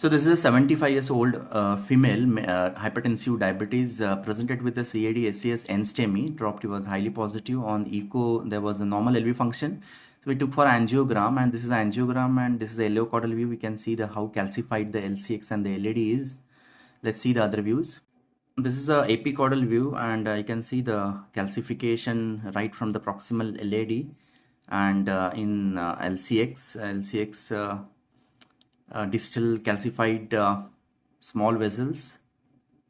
So this is a 75 years old female, hypertensive diabetes, presented with a CAD SCS end-STEMI. Dropped was highly positive. On echo there was a normal LV function. So we took for angiogram, and this is angiogram, and this is a yellow caudal view. We can see the how calcified the LCX and the LAD is. Let's see the other views. This is a apicaudal view, and you can see the calcification right from the proximal LAD, and in LCX distal calcified small vessels.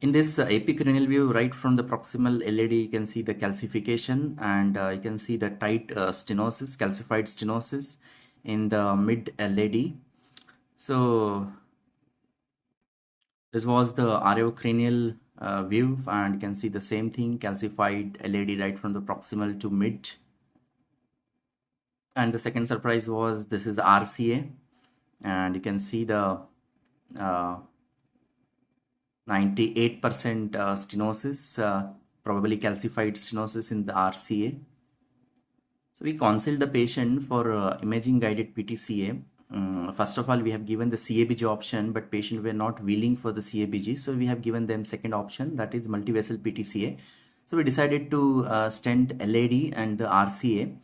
In this epicranial view, right from the proximal LAD, you can see the calcification, and you can see the tight stenosis, calcified stenosis in the mid LAD. So this was the areocranial view, and you can see the same thing, calcified LAD right from the proximal to mid. And the second surprise was this is RCA, and you can see the 98% stenosis, probably calcified stenosis in the RCA. So we consult the patient for imaging guided PTCA. First of all, we have given the CABG option, but patient were not willing for the CABG, so we have given them second option, that is multivessel PTCA. So we decided to stent LAD and the RCA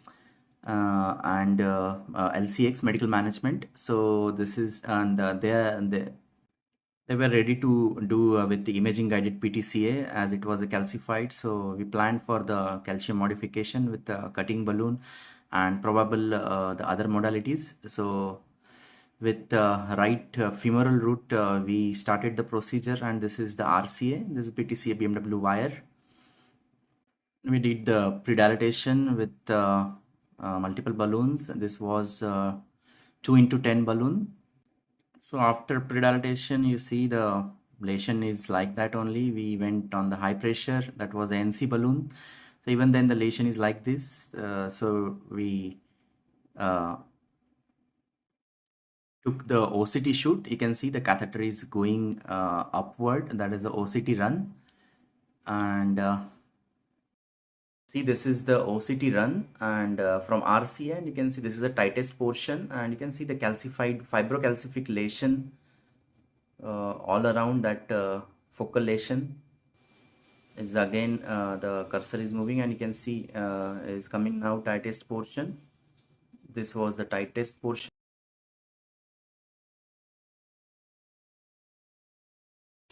and LCX medical management. So this is, and they were ready to do with the imaging guided PTCA as it was a calcified. So we planned for the calcium modification with the cutting balloon and probable the other modalities. So with the right femoral root, we started the procedure, and this is the RCA, this is PTCA BMW wire. We did the predilatation with multiple balloons. This was 2 into 10 balloon. So after predilatation, you see the lesion is like that only. We went on the high pressure, that was NC balloon. So even then the lesion is like this. So we took the OCT shoot. You can see the catheter is going upward, that is the OCT run. And see, this is the OCT run, and from RCA, and you can see this is the tightest portion, and you can see the calcified fibrocalcific lesion all around that focal lesion. Is again the cursor is moving, and you can see is coming now tightest portion. This was the tightest portion.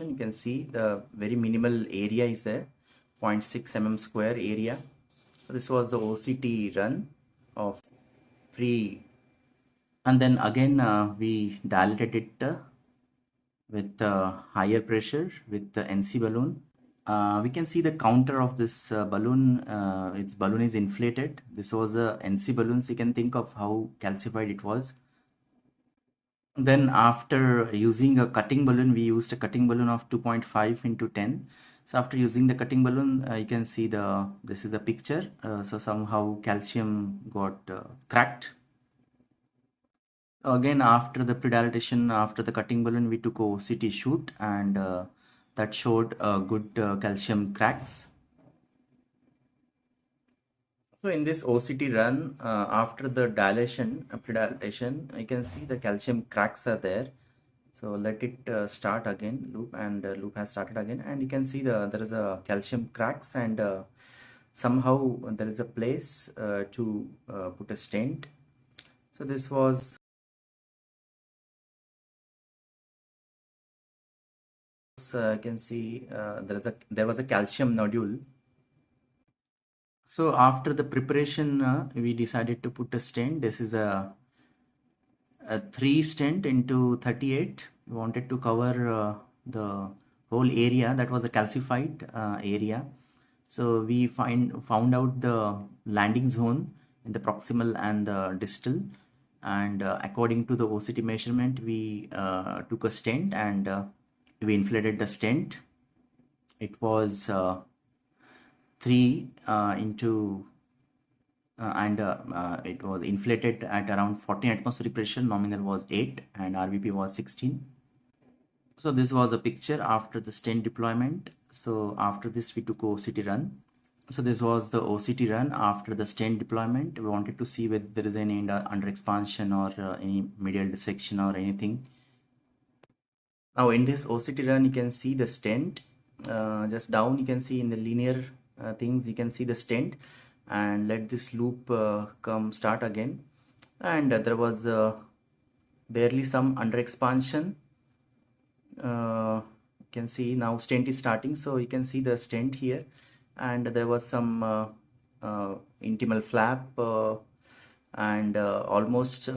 You can see the very minimal area is there, 0.6 mm square area. This was the OCT run of pre, and then again we dilated it with higher pressure with the NC balloon. We can see the counter of this balloon. Its balloon is inflated. This was the NC balloons. You can think of how calcified it was. Then after using a cutting balloon, we used a cutting balloon of 2.5 into 10. So after using the cutting balloon, you can see this is a picture. So somehow calcium got cracked. Again, after the predilatation, after the cutting balloon, we took OCT shoot, and that showed good calcium cracks. So in this OCT run, after the dilation, predilatation, you can see the calcium cracks are there. So let it start again, loop, and loop has started again, and you can see there is a calcium cracks, and somehow there is a place to put a stent. So this was you can see there was a calcium nodule. So after the preparation, we decided to put a stent. This is a 3 stent into 38. We wanted to cover the whole area that was a calcified area. So we found out the landing zone in the proximal and the distal, and according to the OCT measurement, we took a stent, and we inflated the stent. It was 3 into and it was inflated at around 14 atmospheric pressure. Nominal was 8 and RVP was 16. So this was a picture after the stent deployment. So after this we took OCT run. So this was the OCT run after the stent deployment. We wanted to see whether there is any under expansion or any medial dissection or anything. Now in this OCT run, you can see the stent. Just down, you can see in the linear things, you can see the stent, and let this loop start again. And there was barely some under expansion. You can see now stent is starting, so you can see the stent here, and there was some intimal flap, and almost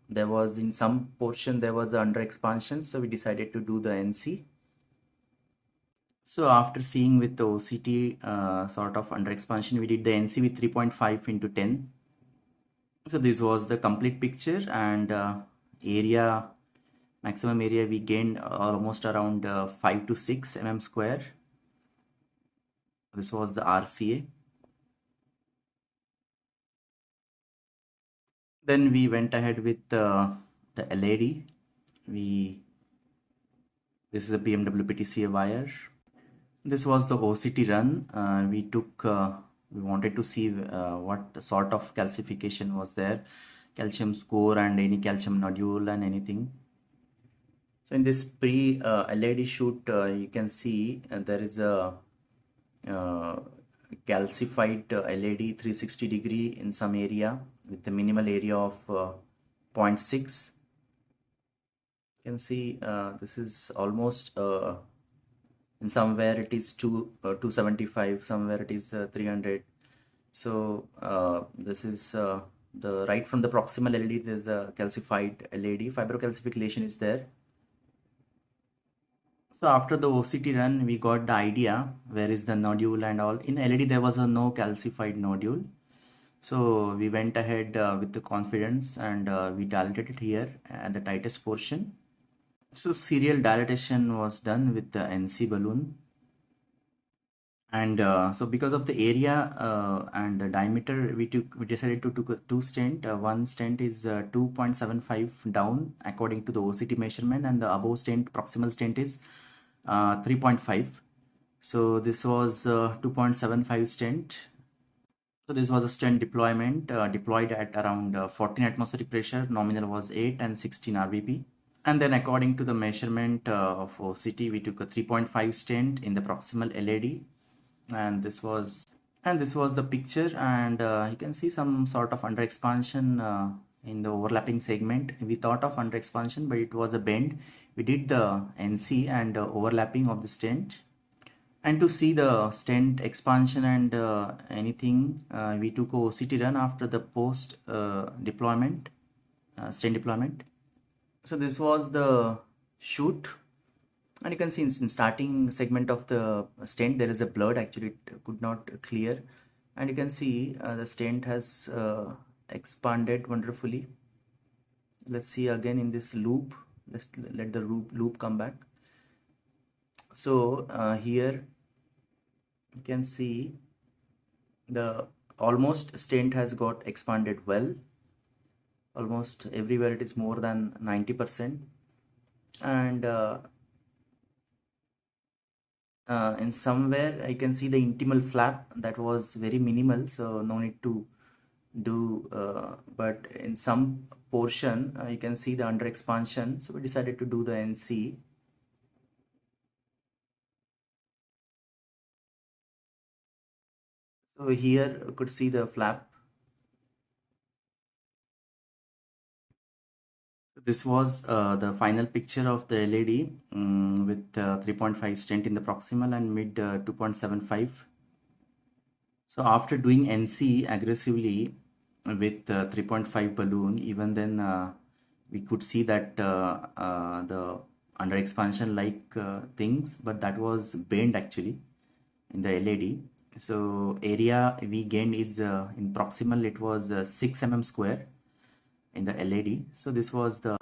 there was in some portion there was under expansion, so we decided to do the NC. So after seeing with the OCT sort of under expansion, we did the NC with 3.5 into 10. So this was the complete picture, and maximum area we gained almost around 5 to 6 mm square. This was the RCA. Then we went ahead with the LAD. This is a BMW PTCA wire. This was the OCT run. We wanted to see what sort of calcification was there, calcium score and any calcium nodule and anything. So in this pre-LAD shoot, you can see there is a calcified LAD 360 degree in some area with the minimal area of 0.6. You can see this is almost in somewhere it is 275, somewhere it is 300. So this is the right from the proximal LAD. There's a calcified LAD, fibrocalcification is there. So after the OCT run, we got the idea where is the nodule and all. In LAD there was no calcified nodule. So we went ahead with the confidence, and we dilated it here at the tightest portion. So serial dilatation was done with the NC balloon. And so because of the area and the diameter, we decided to take two stent. One stent is 2.75 down according to the OCT measurement, and the above stent, proximal stent, is 3.5. So this was 2.75 stent. So this was a stent deployment deployed at around 14 atmospheric pressure. Nominal was 8 and 16 RVP. And then according to the measurement of OCT, we took a 3.5 stent in the proximal LAD, and this was the picture. And you can see some sort of under expansion in the overlapping segment. We thought of under expansion, but it was a bend. We did the NC and overlapping of the stent. And to see the stent expansion and anything, we took a OCT run after the post deployment, stent deployment. So this was the shoot, and you can see in starting segment of the stent there is a blood. Actually it could not clear, and you can see the stent has expanded wonderfully. Let's see again in this loop. Let the loop come back. So here you can see the almost stent has got expanded well. Almost everywhere it is more than 90%, and in somewhere you can see the intimal flap that was very minimal, so no need to do, but in some portion you can see the under expansion, so we decided to do the NC. So here you could see the flap. This was the final picture of the LAD with 3.5 stent in the proximal and mid 2.75. So after doing NC aggressively with 3.5 balloon, even then we could see that the under expansion like things, but that was bent actually in the LAD. So area we gained is in proximal it was 6 mm square in the LAD. So this was the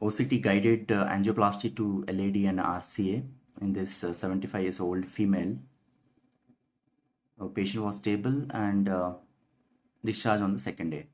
OCT guided angioplasty to LAD and RCA in this 75 years old female. Our patient was stable and discharged on the second day.